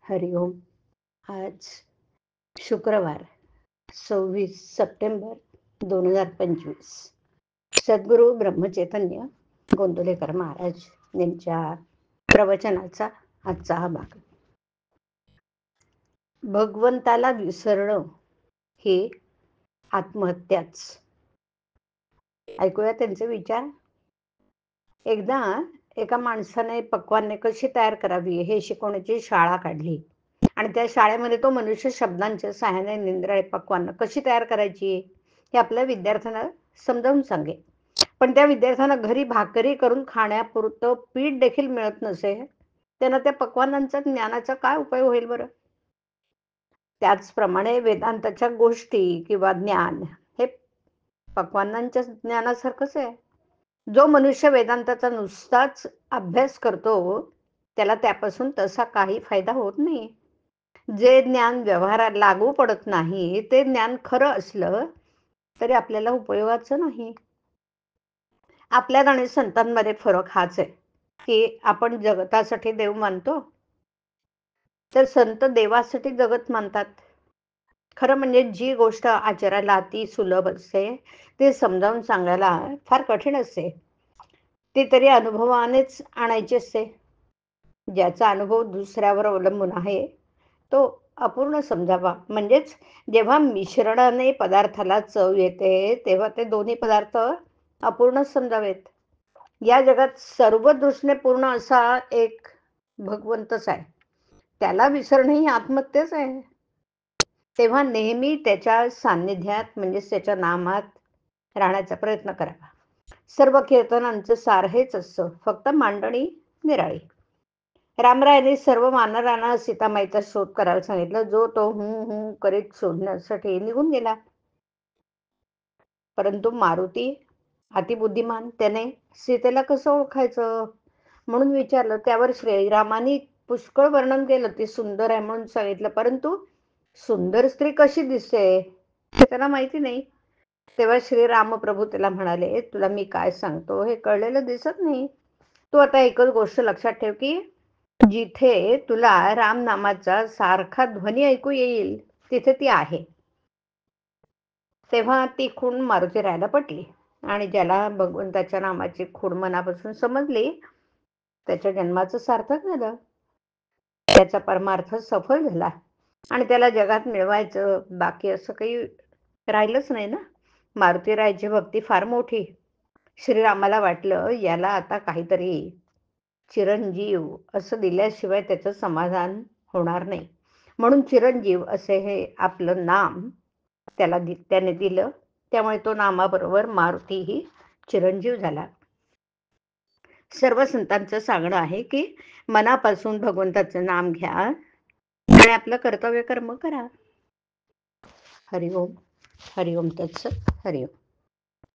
हरिओम. आज शुक्रवार 26 सप्टेंबर 2025. सद्गुरू ब्रह्मचैतन्य गोंदवलेकर महाराज यांच्या प्रवचनाचा आजचा हा भाग. भगवंताला विसरणं ही आत्महत्याच. ऐकूया त्यांचे विचार. एकदा एका माणसाने पक्वान्ने कशी तयार करावी हे शिकवण्याची शाळा काढली आणि त्या शाळेमध्ये तो मनुष्य शब्दांच्या सहाय्याने निंद्राळे पक्वान्न कशी तयार करायची हे आपल्या विद्यार्थ्यांना समजावून सांगे. पण त्या विद्यार्थ्यांना घरी भाकरी करून खाण्यापुरतं पीठ देखील मिळत नसे, त्यांना त्या पक्वान्नांचा ज्ञानाचा काय उपयोग होईल बरं? त्याचप्रमाणे वेदांताच्या गोष्टी किंवा ज्ञान हे पक्वान्नांच्या ज्ञानासारखंच आहे. जो मनुष्य वेदांताचा नुसताच अभ्यास करतो त्याला त्यापासून तसा काही फायदा होत नाही. जे ज्ञान व्यवहारात लागू पडत नाही ते ज्ञान खरं असलं तरी आपल्याला उपयोगाचं नाही. आपल्यात आणि संतांमध्ये फरक हाच आहे की आपण जगतासाठी देव मानतो, तर संत देवासाठी जगत मानतात. खरं म्हणजे जी गोष्ट आचरायला अति सुलभ असते ते समजावून सांगायला फार कठीण असते. ती तरी अनुभवानेच आणायची असते. ज्याचा अनुभव दुसऱ्यावर अवलंबून आहे तो अपूर्ण समजावा. म्हणजेच जेव्हा मिश्रणाने पदार्थाला चव येते तेव्हा ते दोन्ही पदार्थ अपूर्ण समजावेत. या जगात सर्व दृष्टीने पूर्ण असा एक भगवंतच आहे. त्याला विसरणे ही आत्महत्याच आहे. तेव्हा नेहमी त्याच्या सान्निध्यात म्हणजेच त्याच्या नामात राहण्याचा प्रयत्न करावा. सर्व कीर्तनांचं सार हेच असतं, फक्त मांडणी निराळी. रामरायांनी सर्व वानरांना सीतामाईचा शोध करायला सांगितलं. जो तो हू करीत शोधण्यासाठी निघून गेला. परंतु मारुती अतिबुद्धिमान, त्याने सीतेला कसं ओळखायचं म्हणून विचारलं. त्यावर श्रीरामांनी पुष्कळ वर्णन केलं. ती सुंदर आहे म्हणून सांगितलं, परंतु सुंदर स्त्री कशी दिसते हे त्याला माहिती नाही. तेव्हा श्रीरामप्रभू त्याला म्हणाले, तुला मी काय सांगतो हे कळलेलं दिसत नाही. तू आता एकच गोष्ट लक्षात ठेव की जिथे तुला राम नामाचा सारखा ध्वनी ऐकू येईल तिथे ती आहे. तेव्हा ती खूण मारुतीरायाला पटली आणि ज्याला भगवंताच्या नामाची खूण मनापासून समजली त्याच्या जन्माचं सार्थक झालं. त्याचा परमार्थ सफल झाला आणि त्याला जगात मिळवायचं बाकी असं काही राहिलंच नाही ना. मारुतीरायाची भक्ती फार मोठी. श्रीरामाला वाटलं याला आता काहीतरी चिरंजीव असं दिल्याशिवाय त्याचं समाधान होणार नाही, म्हणून चिरंजीव असे हे आपलं नाम त्याने दिलं. त्यामुळे तो नामाबरोबर मारुतीही चिरंजीव झाला. सर्व संतांचं सांगणं आहे की मनापासून भगवंताचं नाम घ्या आणि आपलं कर्तव्य कर्म करा. हरिओम. हरिओम तत्सत. हरिओम.